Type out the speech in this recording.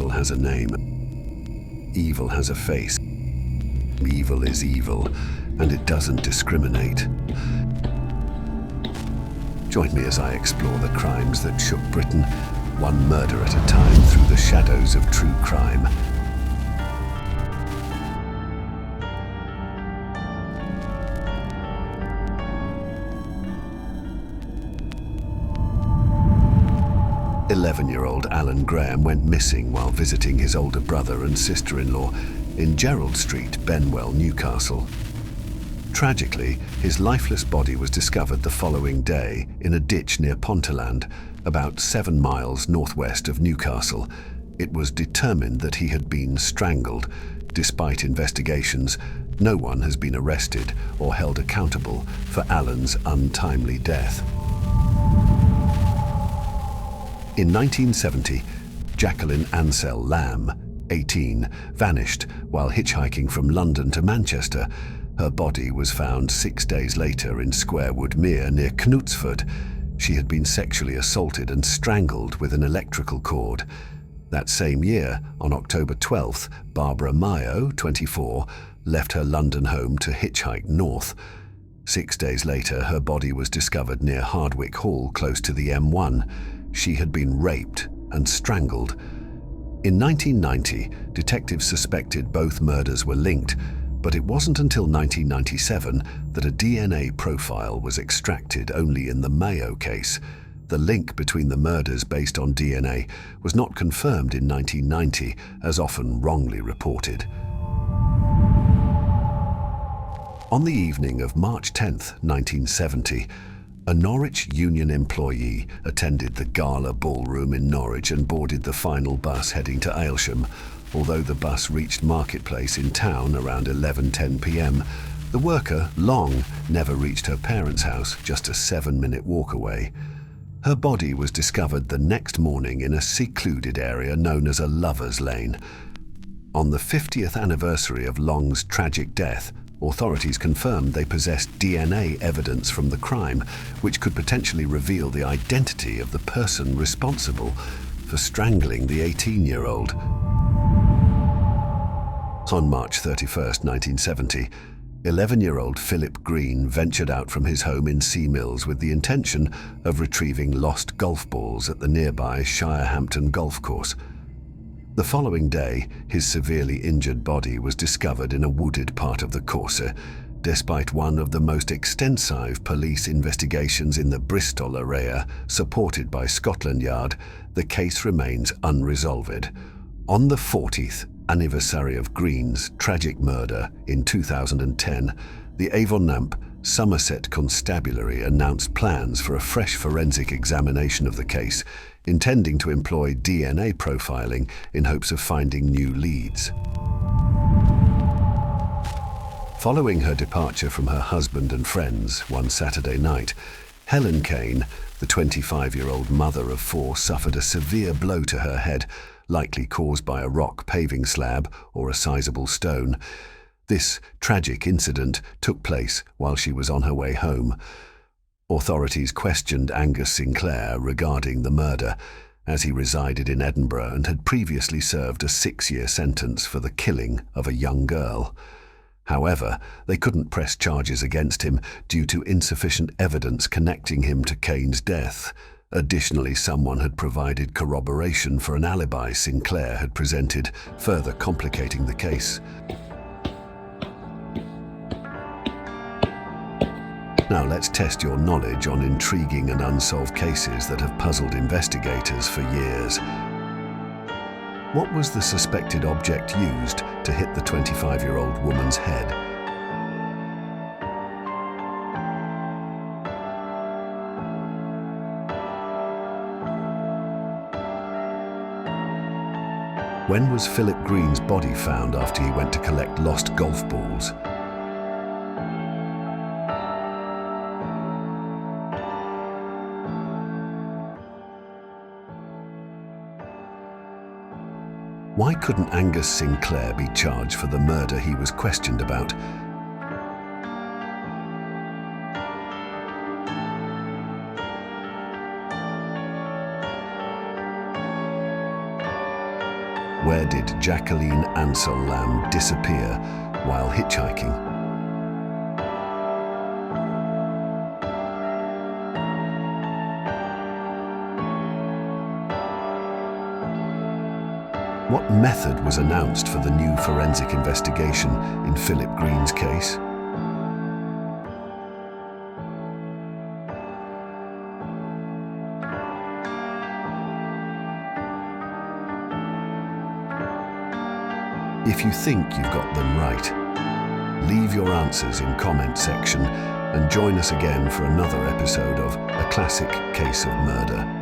Evil has a name. Evil has a face. Evil is evil, and it doesn't discriminate. Join me as I explore the crimes that shook Britain, one murder at a time through the shadows of true crime. "11-year-old Alan Graham went missing while visiting his older brother and sister-in-law in Gerald Street, Benwell, Newcastle. Tragically, his lifeless body was discovered the following day in a ditch near Ponteland, about 7 miles northwest of Newcastle. It was determined that he had been strangled. Despite investigations, no one has been arrested or held accountable for Alan's untimely death. In 1970, Jacqueline Ansell Lamb, 18, vanished while hitchhiking from London to Manchester. Her body was found 6 days later in Squarewood Mere near Knutsford. She had been sexually assaulted and strangled with an electrical cord. That same year, on October 12th, Barbara Mayo, 24, left her London home to hitchhike north. 6 days later, her body was discovered near Hardwick Hall, close to the M1. She had been raped and strangled. In 1990, detectives suspected both murders were linked, but it wasn't until 1997 that a DNA profile was extracted only in the Mayo case. The link between the murders based on DNA was not confirmed in 1990, as often wrongly reported. On the evening of March 10, 1970, a Norwich Union employee attended the Gala Ballroom in Norwich and boarded the final bus heading to Aylsham. Although the bus reached Marketplace in town around 11:10 p.m, the worker, Long, never reached her parents' house, just a 7-minute walk away. Her body was discovered the next morning in a secluded area known as a lover's lane. On the 50th anniversary of Long's tragic death, authorities confirmed they possessed DNA evidence from the crime, which could potentially reveal the identity of the person responsible for strangling the 18-year-old. On March 31st, 1970, 11-year-old Philip Green ventured out from his home in Sea Mills with the intention of retrieving lost golf balls at the nearby Shirehampton golf course. The following day, his severely injured body was discovered in a wooded part of the course. Despite one of the most extensive police investigations in the Bristol area, supported by Scotland Yard, the case remains unresolved. On the 40th anniversary of Green's tragic murder in 2010, the Avonmouth Somerset Constabulary announced plans for a fresh forensic examination of the case, intending to employ DNA profiling in hopes of finding new leads. Following her departure from her husband and friends one Saturday night, Helen Cain, the 25-year-old mother of 4, suffered a severe blow to her head, likely caused by a rock paving slab or a sizable stone. This tragic incident took place while she was on her way home. Authorities questioned Angus Sinclair regarding the murder, as he resided in Edinburgh and had previously served a 6-year sentence for the killing of a young girl. However, they couldn't press charges against him due to insufficient evidence connecting him to Cain's death. Additionally, someone had provided corroboration for an alibi Sinclair had presented, further complicating the case. Now let's test your knowledge on intriguing and unsolved cases that have puzzled investigators for years. What was the suspected object used to hit the 25-year-old woman's head? When was Philip Green's body found after he went to collect lost golf balls? Why couldn't Angus Sinclair be charged for the murder he was questioned about? Where did Jacqueline Ansel Lamb disappear while hitchhiking? What method was announced for the new forensic investigation in Philip Green's case? If you think you've got them right, leave your answers in comment section and join us again for another episode of A Classic Case of Murder.